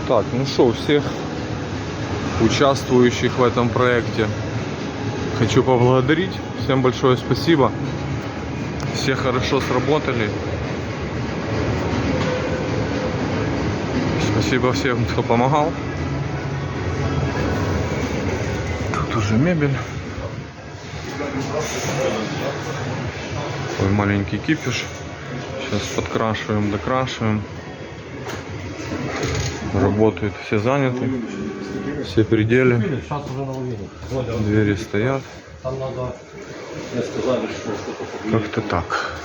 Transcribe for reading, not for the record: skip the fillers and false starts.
Так, ну что, всех участвующих в этом проекте хочу поблагодарить. Всем большое спасибо. Все хорошо сработали. Спасибо всем, кто помогал. Тут уже мебель. Такой маленький кипиш. Сейчас подкрашиваем, докрашиваем. Работают, все заняты. Все пределы. Двери стоят. Как-то так.